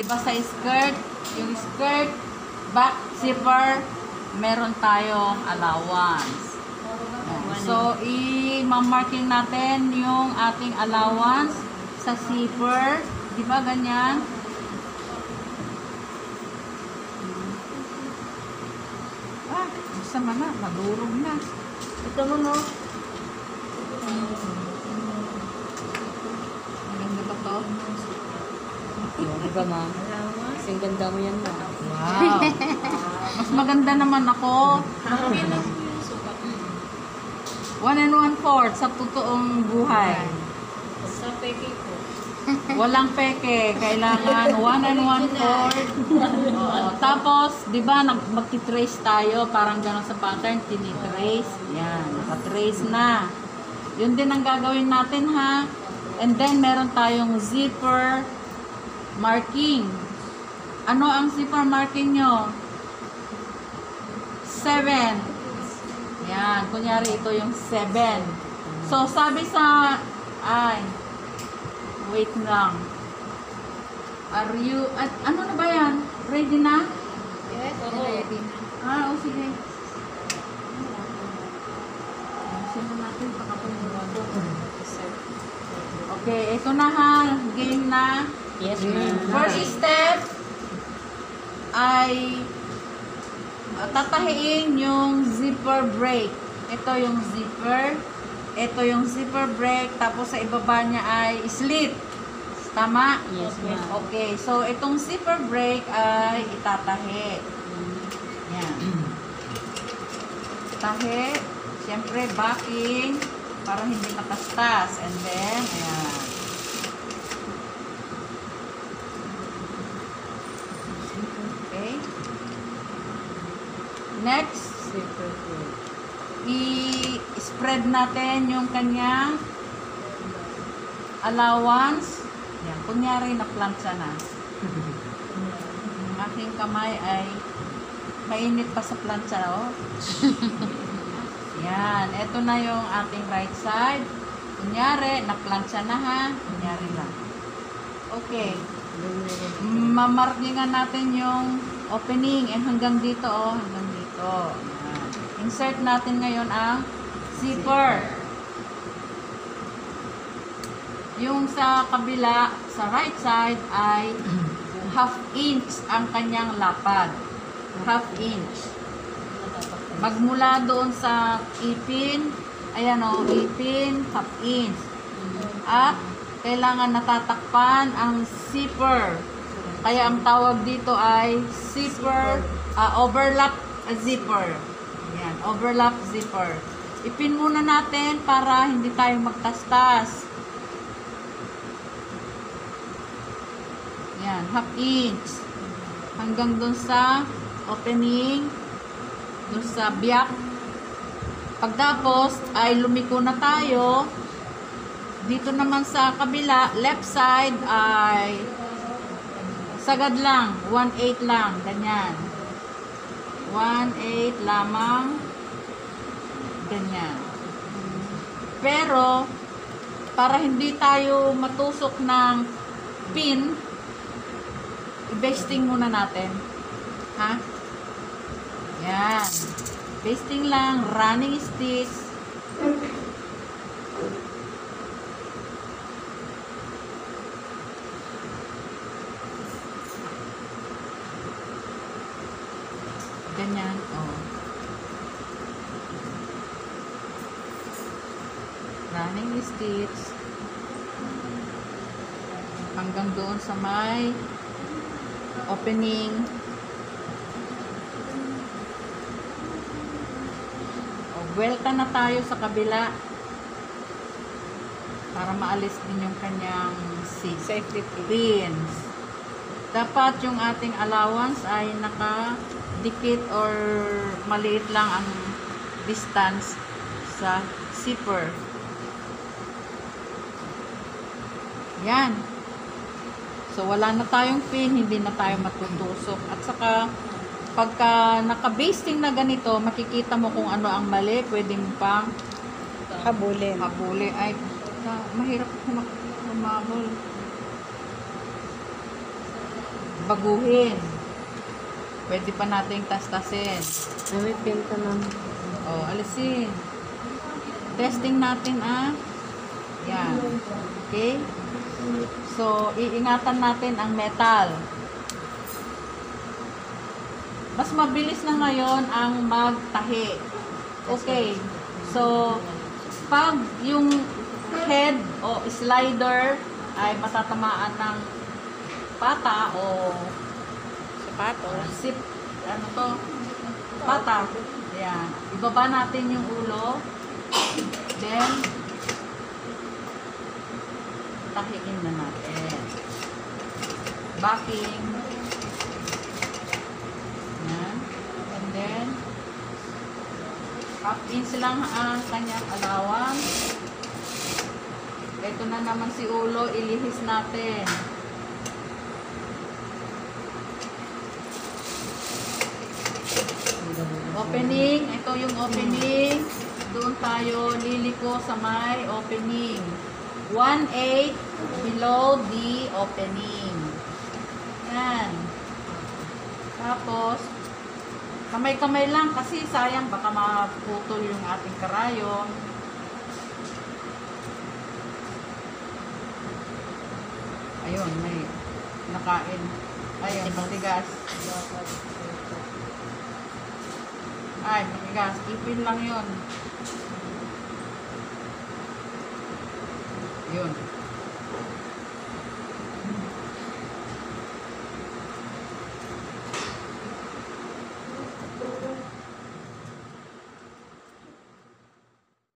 di ba sa skirt, yung skirt, back zipper, meron tayong allowance. So, i-marking natin yung ating allowance sa zipper. Di ba ganyan? Ah, masama na. Madurog na. Ito mo, no? Maganda ba to? Di ba, ma? Kasing ganda mo yan, ma. Wow. Mas maganda naman ako. 1 1/4 sa totoong buhay. Sa peke po. Walang peke. Kailangan 1 1/4. Oo. Tapos, di ba, magti-trace tayo. Parang gano'n sa pattern, tinitrace. Yan, naka-trace na. Yun din ang gagawin natin, ha? And then, meron tayong zipper marking. Ano ang zipper marking nyo? 7. Yan, kunyari ito yung 7. So, sabi sa, wait lang. Are you, ano na ba yan? Ready na? Yes, ready na. Sige. Sino natin, pakapunod. Okay, ito na ha. Game na. Yes, ma'am. First step ay tatahiin yung zipper break. Ito yung zipper. Ito yung zipper break. Tapos sa ibaba niya ay slit. Tama? Yes, ma'am. Okay. So, itong zipper break ay itatahi. Yan. Tahi. Siyempre, backing para hindi matastas. And then, ayan. Okay. Next, i-spread natin yung kanyang allowance. Yan, kunyari na-plancha na. Ang aking kamay ay mainit pa sa plancha, oh. Yan, eto na yung ating right side. Kunyari, na-plancha na, ha. Kunyari lang. Okay. Mamarkingan natin yung opening and hanggang dito, oh, hanggang dito. Yan. Insert natin ngayon ang zipper. Yung sa kabila, sa right side ay 1/2 inch ang kanyang lapad. 1/2 inch. Magmula doon sa ipin, ayan o, ipin, 1/2 inch. At kailangan natatakpan ang zipper. Kaya ang tawag dito ay zipper, overlap zipper. Ayan, overlap zipper. Ipin muna natin para hindi tayo magtastas. Ayan, 1/2 inch. Hanggang dun sa opening, dun sa biyak. Pagtapos ay lumiko na tayo. Dito naman sa kabila, left side ay sagad lang, 1/8 lang, ganyan. 1/8 lamang, ganyan. Pero, para hindi tayo matusok ng pin, i-basting muna natin. Ha? Yan. Basting lang, running stitch. Ganyan, oh. Running stitch. Hanggang doon sa may opening. O, buwelta na tayo sa kabila para maalis din yung kanyang safety pins. Dapat yung ating allowance ay nakadikit or maliit lang ang distance sa zipper. Yan. So, wala na tayong pin, hindi na tayo matutusok. At saka, pagka naka-basting na ganito, makikita mo kung ano ang mali. Pwede mo pang habulin. Ay, mahirap humabol. baguhin. Pwede pa nating tastasin. Ay, may pinta ma'am. O, alisin. Testing natin, Yan. Okay? So, iingatan natin ang metal. Mas mabilis na ngayon ang magtahi. Okay. So, pag yung head o slider ay matatamaan ng pata o Sapatos. pata. Ayan. Ibaba natin yung ulo. Then, tahiin na natin. Backing. Ayan. And then, half inch lang ang kanyang allowance. Ito na naman si ulo, ilihis natin. Opening, ito yung opening. Doon tayo liliko sa may opening. 1/8 below the opening. Yan. Tapos, kamay-kamay lang kasi sayang baka maputol yung ating karayon. Ayun, may nakain. Ayun, matigas. Ay, matigas. Ipin lang yun. Yun.